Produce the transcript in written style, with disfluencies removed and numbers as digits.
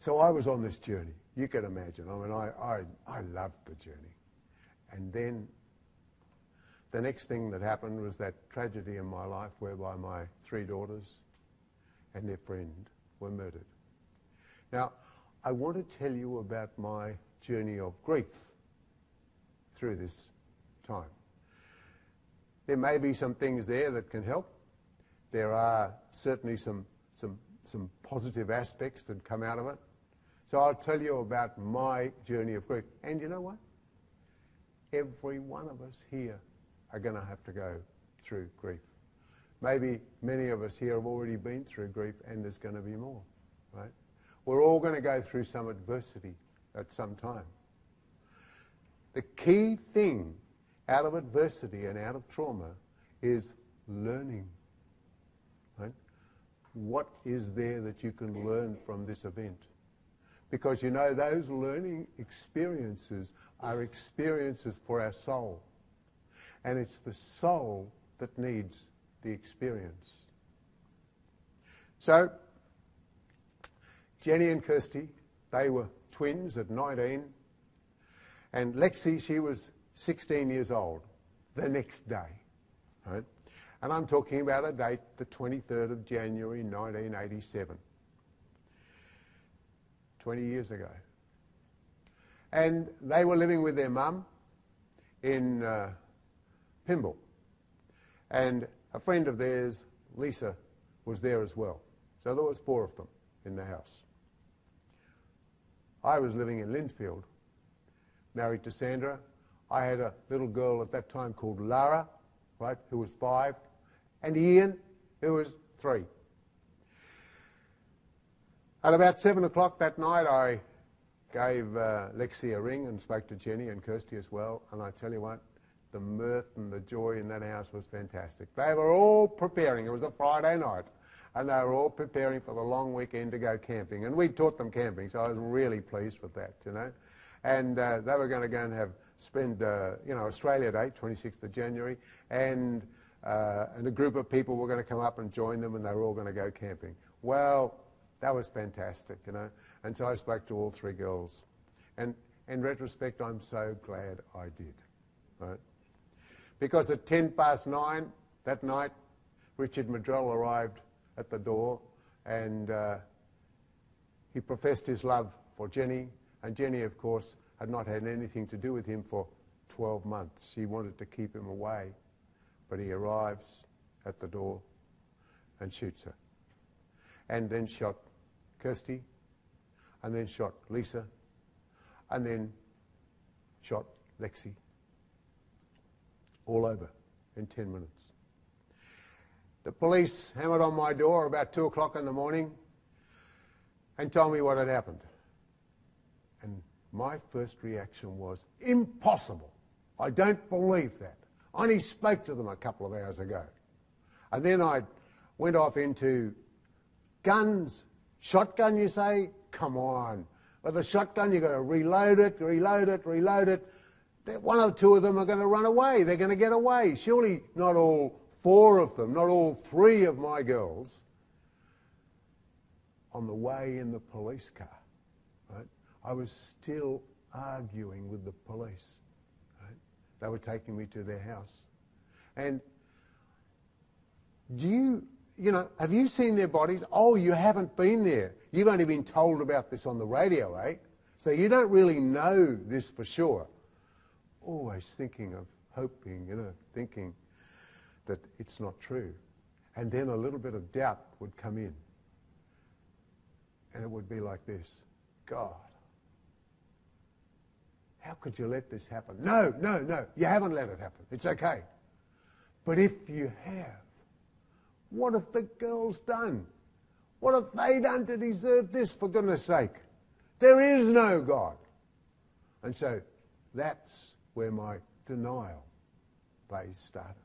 So I was on this journey. You can imagine. I mean, I loved the journey. And then the next thing that happened was that tragedy in my life whereby my 3 daughters and their friend were murdered. Now, I want to tell you about my journey of grief through this time. There may be some things there that can help. There are certainly some positive aspects that come out of it. So I'll tell you about my journey of grief. And you know what? Every one of us here are going to have to go through grief. Maybe many of us here have already been through grief, and there's going to be more, right? We're all going to go through some adversity at some time. The key thing out of adversity and out of trauma is learning, right? What is there that you can learn from this event? Because you know those learning experiences are experiences for our soul. And it's the soul that needs the experience. So, Jenny and Kirsty, they were twins at 19. And Lexi, she was 16 years old the next day. Right? And I'm talking about a date, the 23rd of January 1987. 20 years ago. And they were living with their mum in Pymble. And a friend of theirs, Lisa, was there as well. So there was 4 of them in the house. I was living in Lindfield, married to Sandra. I had a little girl at that time called Lara, right, who was 5, and Ian, who was 3. At about 7 o'clock that night, I gave Lexi a ring and spoke to Jenny and Kirsty as well. And I tell you what, the mirth and the joy in that house was fantastic. They were all preparing. It was a Friday night. And they were all preparing for the long weekend to go camping. And we taught them camping, so I was really pleased with that, you know. And they were going to go and spend Australia Day, 26th of January. And a group of people were going to come up and join them, and they were all going to go camping. Well, that was fantastic, you know. And so I spoke to all 3 girls. And in retrospect, I'm so glad I did, right? Because at 9:10 that night, Richard Madrell arrived at the door, and he professed his love for Jenny. And Jenny, of course, had not had anything to do with him for 12 months. She wanted to keep him away. But he arrives at the door and shoots her. And then shot Kirsty, and then shot Lisa, and then shot Lexi. All over in 10 minutes. The police hammered on my door about 2 o'clock in the morning and told me what had happened. And my first reaction was, impossible. I don't believe that. I only spoke to them a couple of hours ago. And then I went off into guns. Shotgun, you say? Come on. With a shotgun, you've got to reload it. One or 2 of them are going to run away. They're going to get away. Surely not all 4 of them, not all 3 of my girls on the way in the police car. Right? I was still arguing with the police. Right? They were taking me to their house. And have you seen their bodies? Oh, you haven't been there. You've only been told about this on the radio, eh? So you don't really know this for sure. Always thinking of hoping, thinking that it's not true. And then a little bit of doubt would come in. And it would be like this. God, how could you let this happen? No, you haven't let it happen. It's okay. But if you have, what have the girls done? What have they done to deserve this, for goodness sake? There is no God. And so that's where my denial phase started.